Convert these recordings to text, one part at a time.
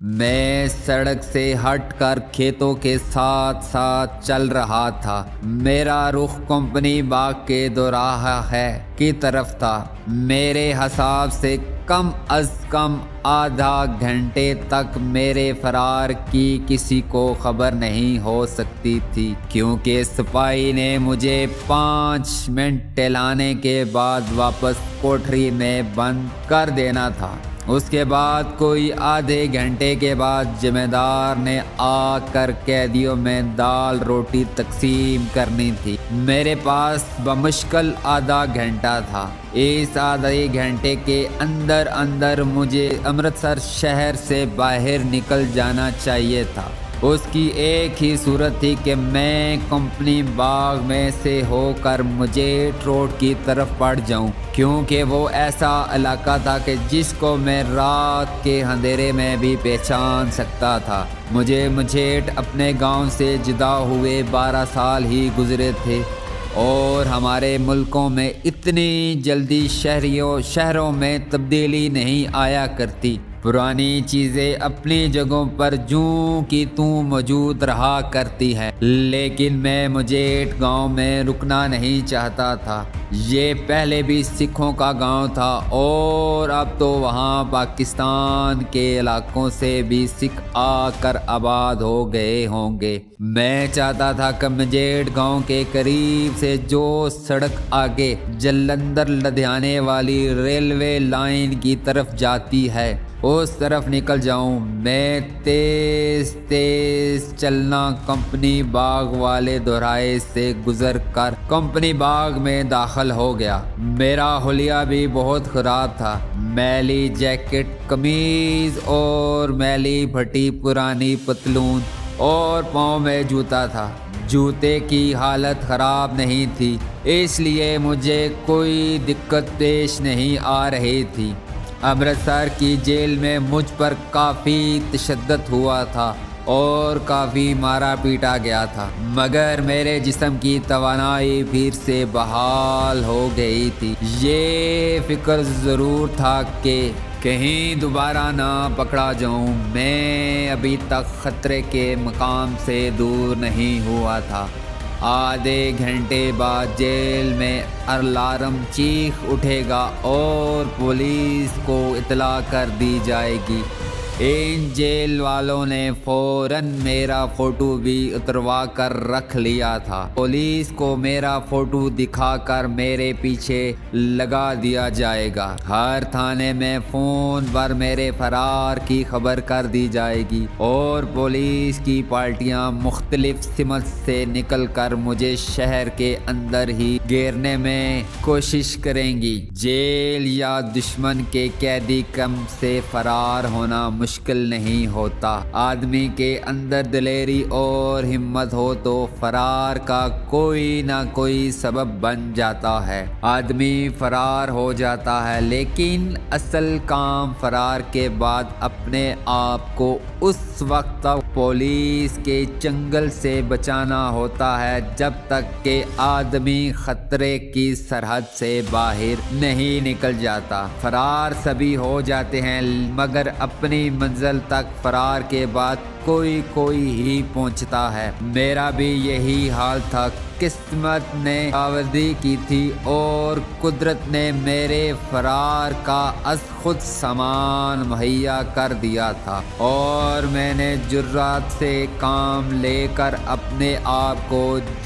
मैं सड़क से हटकर खेतों के साथ साथ चल रहा था। मेरा रुख कंपनी बाग के दोराहा है की तरफ था। मेरे हिसाब से कम अज कम आधा घंटे तक मेरे फरार की किसी को खबर नहीं हो सकती थी, क्योंकि सिपाही ने मुझे 5 मिनट टहलाने के बाद वापस कोठरी में बंद कर देना था। उसके बाद कोई आधे घंटे के बाद जिम्मेदार ने आकर कैदियों में दाल रोटी तकसीम करनी थी। मेरे पास बमुश्किल आधा घंटा था। इस आधे घंटे के अंदर अंदर मुझे अमृतसर शहर से बाहर निकल जाना चाहिए था। उसकी एक ही सूरत थी कि मैं कंपनी बाग में से होकर मुजेट रोड की तरफ बढ़ जाऊं, क्योंकि वो ऐसा इलाका था कि जिसको मैं रात के अंधेरे में भी पहचान सकता था। मुझे मुजेट अपने गांव से जुदा हुए 12 साल ही गुजरे थे, और हमारे मुल्कों में इतनी जल्दी शहरों में तब्दीली नहीं आया करती। पुरानी चीज़ें अपनी जगहों पर जूं की तूं मौजूद रहा करती हैं, लेकिन मैं मुजेट गांव में रुकना नहीं चाहता था। ये पहले भी सिखों का गांव था, और अब तो वहाँ पाकिस्तान के इलाकों से भी सिख आकर आबाद हो गए होंगे। मैं चाहता था कि मुजेट गांव के करीब से जो सड़क आगे जलंधर लुधियाने वाली रेलवे लाइन की तरफ जाती है उस तरफ निकल जाऊं। मैं तेज तेज चलना कंपनी बाग वाले दोराहे से गुजर कर कंपनी बाग में दाखिल हो गया। मेरा हुलिया भी बहुत खराब था। मैली जैकेट, कमीज और मैली फटी पुरानी पतलून, और पाँव में जूता था। जूते की हालत खराब नहीं थी, इसलिए मुझे कोई दिक्कत पेश नहीं आ रही थी। अमृतसर की जेल में मुझ पर काफ़ी तशद्दुद हुआ था और काफ़ी मारा पीटा गया था, मगर मेरे जिस्म की तवानाई फिर से बहाल हो गई थी। ये फिक्र ज़रूर था कि कहीं दोबारा ना पकड़ा जाऊं। मैं अभी तक ख़तरे के मकाम से दूर नहीं हुआ था। आधे घंटे बाद जेल में अलार्म चीख उठेगा और पुलिस को इतला कर दी जाएगी। इन जेल वालों ने फौरन मेरा फ़ोटो भी उतरवा कर रख लिया था। पुलिस को मेरा फ़ोटो दिखाकर मेरे पीछे लगा दिया जाएगा। हर थाने में फ़ोन पर मेरे फरार की खबर कर दी जाएगी, और पुलिस की पार्टियां मुख्तलिफ सिमत से निकल कर मुझे शहर के अंदर ही घेरने में कोशिश करेंगी। जेल या दुश्मन के कैदी कम से फरार होना मुश्किल नहीं होता। आदमी के अंदर दिलेरी और हिम्मत हो तो फरार का कोई ना कोई सबब बन जाता है। आदमी फरार हो जाता है, लेकिन असल काम फरार के बाद अपने आप को उस वक्त तक पुलिस के चंगल से बचाना होता है जब तक के आदमी खतरे की सरहद से बाहर नहीं निकल जाता। फरार सभी हो जाते हैं, मगर अपनी मंजिल तक फरार के बाद कोई ही पहुंचता है। मेरा भी यही हाल था। किस्मत ने आवदी की थी और कुदरत ने मेरे फरार का अस खुद सामान मुहैया कर दिया था, और मैंने जुर्रात से काम लेकर अपने आप को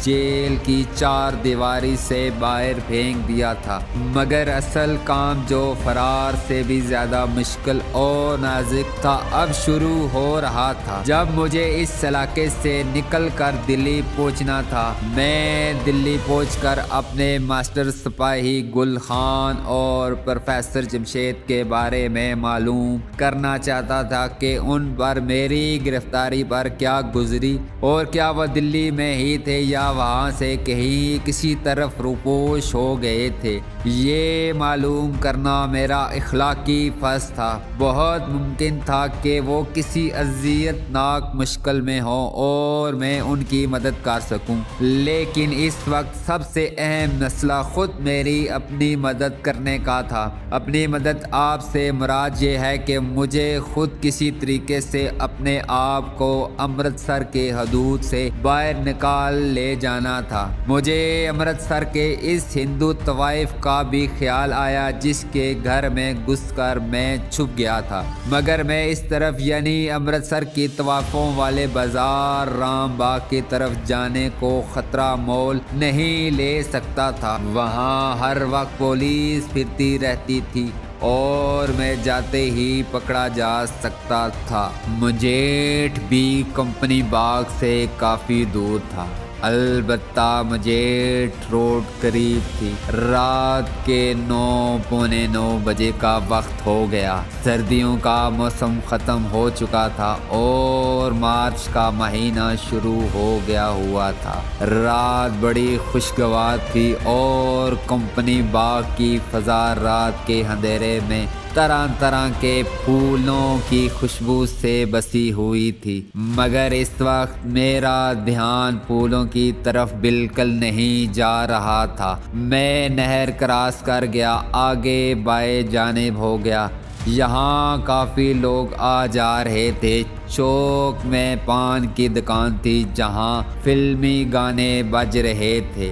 जेल की 4 दीवारी से बाहर फेंक दिया था। मगर असल काम, जो फरार से भी ज्यादा मुश्किल और नाजुक था, अब शुरू हो रहा था। जब मुझे इस इलाके से निकल कर दिल्ली पहुंचना था, मैं दिल्ली पहुंचकर अपने मास्टर सिपाही गुल खान और प्रोफेसर जमशेद के बारे में मालूम करना चाहता था कि उन पर मेरी गिरफ्तारी पर क्या गुजरी, और क्या वह दिल्ली में ही थे या वहां से कहीं किसी तरफ रुपोश हो गए थे। ये मालूम करना मेरा इखलाकी फर्ज था। बहुत मुमकिन था कि वो किसी अजियत دردناک مشکل میں ہوں اور میں ان کی مدد کر سکوں، لیکن اس وقت سب سے اہم مسئلہ خود میری اپنی مدد کرنے کا تھا۔ اپنی مدد آپ سے مراد یہ ہے کہ مجھے خود کسی طریقے سے اپنے آپ کو امرتسر کے حدود سے باہر نکال لے جانا تھا۔ مجھے امرتسر کے اس ہندو طوائف کا بھی خیال آیا جس کے گھر میں گھس کر میں چھپ گیا تھا، مگر میں اس طرف یعنی امرتسر کی طوائفوں والے بازار رام باغ کی طرف جانے کو خطرہ مول نہیں لے سکتا تھا۔ وہاں ہر وقت پولیس پھرتی رہتی تھی اور میں جاتے ہی پکڑا جا سکتا تھا۔ مجھیٹ بھی کمپنی باغ سے کافی دور تھا، البتہ مجھیٹ روڈ قریب تھی۔ رات کے 9 پونے 9 بجے کا وقت ہو گیا۔ سردیوں کا موسم ختم ہو چکا تھا اور مارچ کا مہینہ شروع ہو گیا ہوا تھا۔ رات بڑی خوشگوار تھی اور کمپنی باغ کی فضا رات کے اندھیرے میں طرح طرح کے پھولوں کی خوشبو سے بسی ہوئی تھی، مگر اس وقت میرا دھیان پھولوں کی طرف بالکل نہیں جا رہا تھا۔ میں نہر کراس کر گیا، آگے بائیں جانب ہو گیا۔ یہاں کافی لوگ آ جا رہے تھے۔ چوک میں پان کی دکان تھی جہاں فلمی گانے بج رہے تھے۔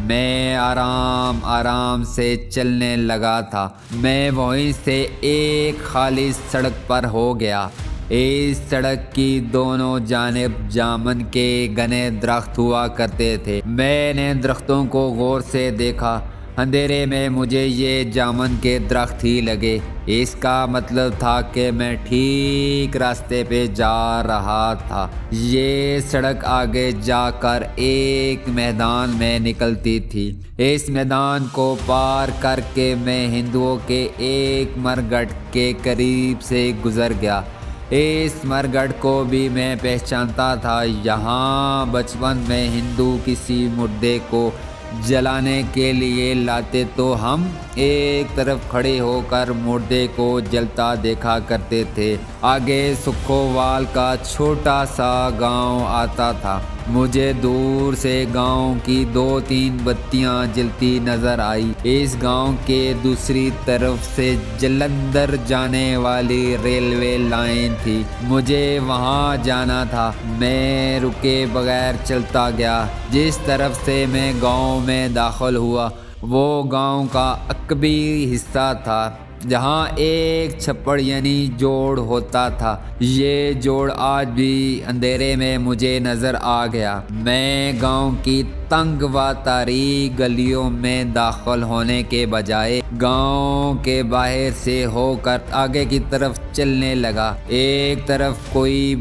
میں آرام سے چلنے لگا تھا۔ میں وہیں سے ایک خالی سڑک پر ہو گیا۔ اس سڑک کی دونوں جانب جامن کے گھنے درخت ہوا کرتے تھے۔ میں نے درختوں کو غور سے دیکھا۔ اندھیرے میں مجھے یہ جامن کے درخت ہی لگے۔ اس کا مطلب تھا کہ میں ٹھیک راستے پہ جا رہا تھا۔ یہ سڑک آگے جا کر ایک میدان میں نکلتی تھی۔ اس میدان کو پار کر کے میں ہندوؤں کے ایک مرگھٹ کے قریب سے گزر گیا۔ اس مرگھٹ کو بھی میں پہچانتا تھا۔ یہاں بچپن میں ہندو کسی مردے کو جلانے کے لیے لاتے تو ہم ایک طرف کھڑے ہو کر مردے کو جلتا دیکھا کرتے تھے۔ آگے سکھووال کا چھوٹا سا گاؤں آتا تھا۔ مجھے دور سے گاؤں کی 2-3 بتیاں جلتی نظر آئی۔ اس گاؤں کے دوسری طرف سے جلندھر جانے والی ریلوے لائن تھی۔ مجھے وہاں جانا تھا۔ میں رکے بغیر چلتا گیا۔ جس طرف سے میں گاؤں میں داخل ہوا وہ گاؤں کا عقبی حصہ تھا جہاں ایک چھپڑ یعنی جوڑ ہوتا تھا۔ یہ جوڑ آج بھی اندھیرے میں مجھے نظر آ گیا۔ میں گاؤں کی تنگ و تاریک گلیوں میں داخل ہونے کے بجائے گاؤں کے باہر سے ہو کر آگے کی طرف چلنے لگا۔ ایک طرف کوئی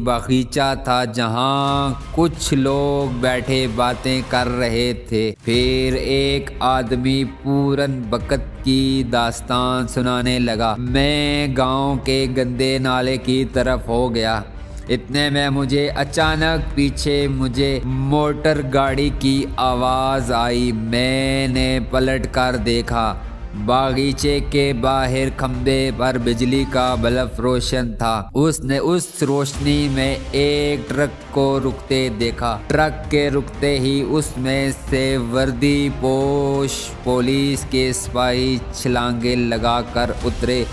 باغیچہ تھا جہاں کچھ لوگ بیٹھے باتیں کر رہے تھے۔ پھر ایک آدمی پورن بکت کی داستان سنانے لگا۔ میں گاؤں کے گندے نالے کی طرف ہو گیا۔ اتنے میں مجھے اچانک پیچھے مجھے موٹر گاڑی کی آواز آئی۔ میں نے پلٹ کر دیکھا۔ باغیچے کے باہر کھمبے پر بجلی کا بلب روشن تھا۔ اس نے اس روشنی میں ایک ٹرک کو رکتے دیکھا۔ ٹرک کے رکتے ہی اس میں سے وردی پوش پولیس کے سپاہی چھلانگیں لگا کر اترے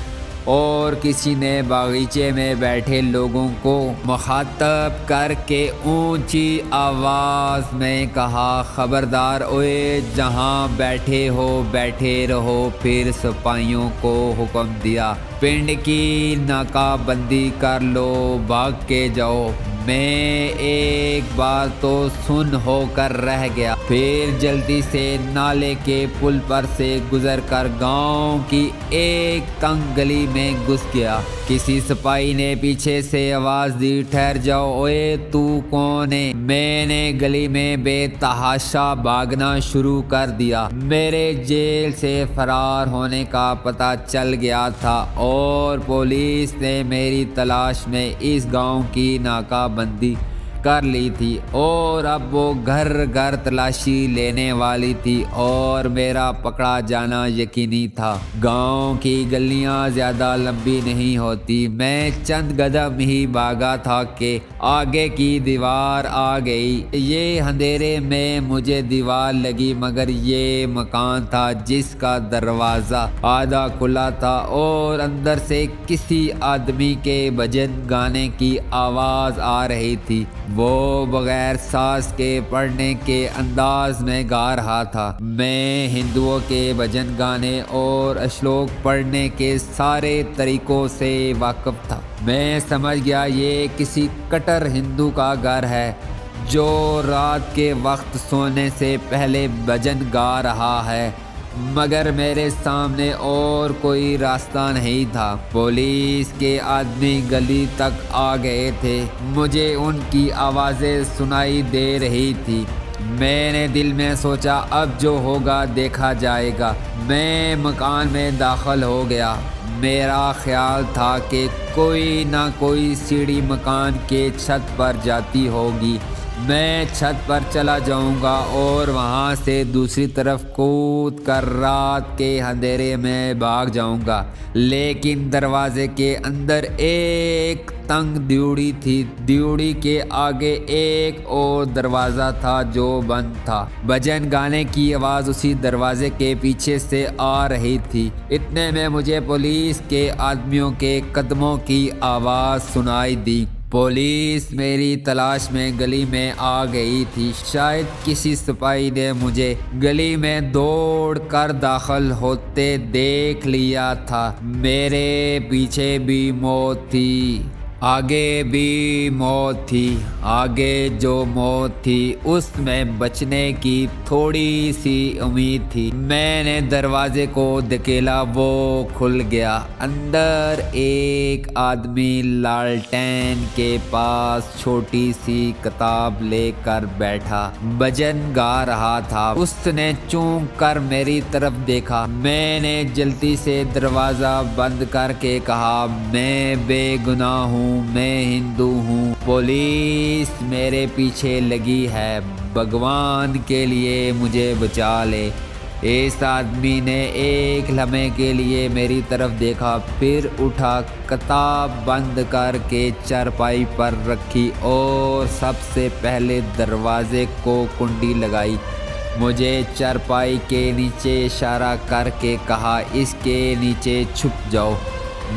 اور کسی نے باغیچے میں بیٹھے لوگوں کو مخاطب کر کے اونچی آواز میں کہا، خبردار اوئے، جہاں بیٹھے ہو بیٹھے رہو۔ پھر سپاہیوں کو حکم دیا، پنڈ کی ناکہ بندی کر لو، بھاگ کے جاؤ۔ میں ایک بار تو سن ہو کر رہ گیا۔ پھر جلدی سے نالے کے پل پر سے گزر کر گاؤں کی ایک تنگ گلی میں گھس گیا۔ کسی سپاہی نے پیچھے سے آواز دی، ٹھہر جاؤ اوئے، تو کون ہے؟ میں نے گلی میں بے تحاشا بھاگنا شروع کر دیا۔ میرے جیل سے فرار ہونے کا پتہ چل گیا تھا اور پولیس نے میری تلاش میں اس گاؤں کی ناکہ بندی कर ली थी और अब वो घर घर तलाशी लेने वाली थी और मेरा पकड़ा जाना यकीनी था। गांव की गलियां ज्यादा लंबी नहीं होती। मैं चंद कदम ही भागा था कि आगे की दीवार आ गई। ये अंधेरे में मुझे दीवार लगी, मगर ये मकान था जिसका दरवाजा आधा खुला था और अंदर से किसी आदमी के भजन गाने की आवाज आ रही थी। वो बगैर सांस के पढ़ने के अंदाज में गा रहा था। मैं हिंदुओं के भजन गाने और श्लोक पढ़ने के सारे तरीकों से वाकिफ था। मैं समझ गया ये किसी कट्टर हिंदू का घर है जो रात के वक्त सोने से पहले भजन गा रहा है, मगर मेरे सामने और कोई रास्ता नहीं था। पुलिस के आदमी गली तक आ गए थे। मुझे उनकी आवाज़ें सुनाई दे रही थी। मैंने दिल में सोचा अब जो होगा देखा जाएगा। मैं मकान में दाखिल हो गया। मेरा ख्याल था कि कोई ना कोई सीढ़ी मकान के छत पर जाती होगी। मैं छत पर चला जाऊंगा और वहां से दूसरी तरफ कूद कर रात के अंधेरे में भाग जाऊंगा। लेकिन दरवाजे के अंदर एक तंग ड्यूड़ी थी। ड्यूड़ी के आगे एक और दरवाजा था जो बंद था। भजन गाने की आवाज उसी दरवाजे के पीछे से आ रही थी। इतने में मुझे पुलिस के आदमियों के कदमों की आवाज सुनाई दी। पुलिस मेरी तलाश में गली में आ गई थी। शायद किसी सिपाही ने मुझे गली में दौड़ कर दाखिल होते देख लिया था। मेरे पीछे भी मौत थी, आगे भी मौत थी। आगे जो मौत थी उसमें बचने की थोड़ी सी उम्मीद थी। मैंने दरवाजे को धकेला, वो खुल गया। अंदर एक आदमी लालटेन के पास छोटी सी किताब लेकर बैठा भजन गा रहा था। उसने चूक कर मेरी तरफ देखा। मैंने जल्दी से दरवाजा बंद करके कहा, मैं बेगुनाह हूँ, मैं हिंदू हूँ। पुलिस मेरे पीछे लगी है, भगवान के लिए मुझे बचा ले। इस आदमी ने एक लम्हे के लिए मेरी तरफ देखा, फिर उठा, किताब बंद करके चारपाई पर रखी और सबसे पहले दरवाजे को कुंडी लगाई। मुझे चारपाई के नीचे इशारा करके कहा, इसके नीचे छुप जाओ।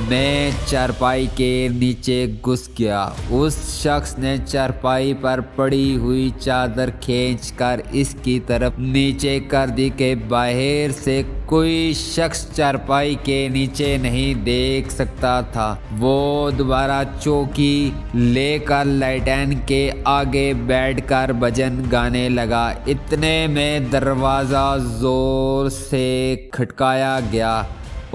मैं चारपाई के नीचे घुस गया। उस शख्स ने चारपाई पर पड़ी हुई चादर खींचकर इसकी तरफ नीचे कर दी कि बाहर से कोई शख्स चारपाई के नीचे नहीं देख सकता था। वो दोबारा चौकी लेकर लाइटैन के आगे बैठकर भजन गाने लगा। इतने में दरवाज़ा जोर से खटकाया गया।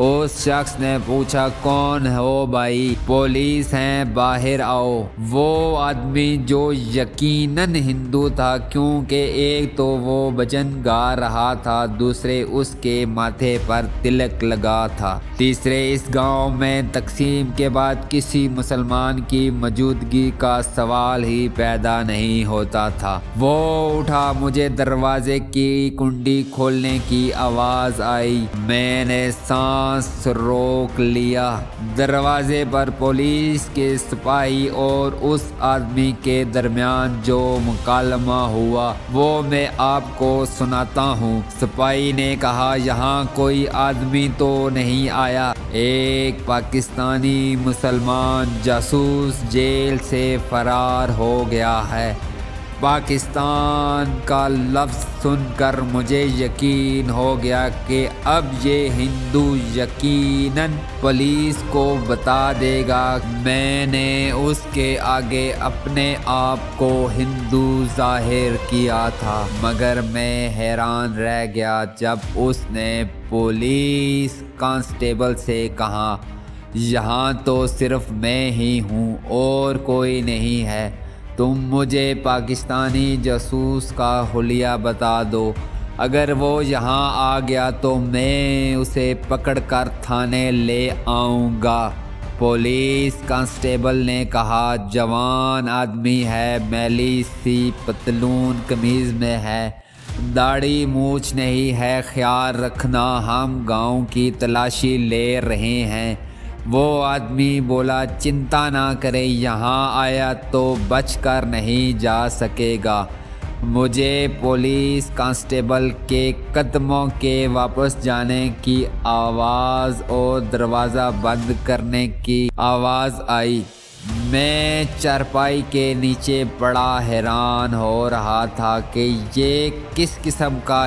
उस शख्स ने पूछा, कौन हो भाई? पुलिस हैं, बाहर आओ। वो आदमी जो यकीनन हिंदू था, क्योंकि एक तो वो भजन गा रहा था, दूसरे उसके माथे पर तिलक लगा था, तीसरे इस गांव में तकसीम के बाद किसी मुसलमान की मौजूदगी का सवाल ही पैदा नहीं होता था। वो उठा, मुझे दरवाजे की कुंडी खोलने की आवाज आई। मैंने सांस रोक लिया। दरवाजे पर पुलिस के सिपाही और उस आदमी के दरमियान जो मुकालमा हुआ वो मैं आपको सुनाता हूँ। सिपाही ने कहा, यहाँ कोई आदमी तो नहीं आया। एक पाकिस्तानी मुसलमान जासूस जेल से फरार हो गया है। पाकिस्तान का लफ्ज़ सुनकर मुझे यकीन हो गया कि अब ये हिंदू यकीनन पुलिस को बता देगा। मैंने उसके आगे अपने आप को हिंदू जाहिर किया था, मगर मैं हैरान रह गया जब उसने पुलिस कांस्टेबल से कहा, यहाँ तो सिर्फ मैं ही हूँ और कोई नहीं है। तुम मुझे पाकिस्तानी जासूस का हुलिया बता दो। अगर वो यहाँ आ गया तो मैं उसे पकड़कर थाने ले आऊँगा। पुलिस कांस्टेबल ने कहा, जवान आदमी है, मैली सी पतलून कमीज में है, दाढ़ी मूछ नहीं है, ख्याल रखना हम गांव की तलाशी ले रहे हैं। वो आदमी बोला, चिंता ना करें, यहाँ आया तो बच कर नहीं जा सकेगा। मुझे पुलिस कांस्टेबल के कदमों के वापस जाने की आवाज़ और दरवाज़ा बंद करने की आवाज़ आई। मैं चारपाई के नीचे बड़ा हैरान हो रहा था कि ये किस किस्म का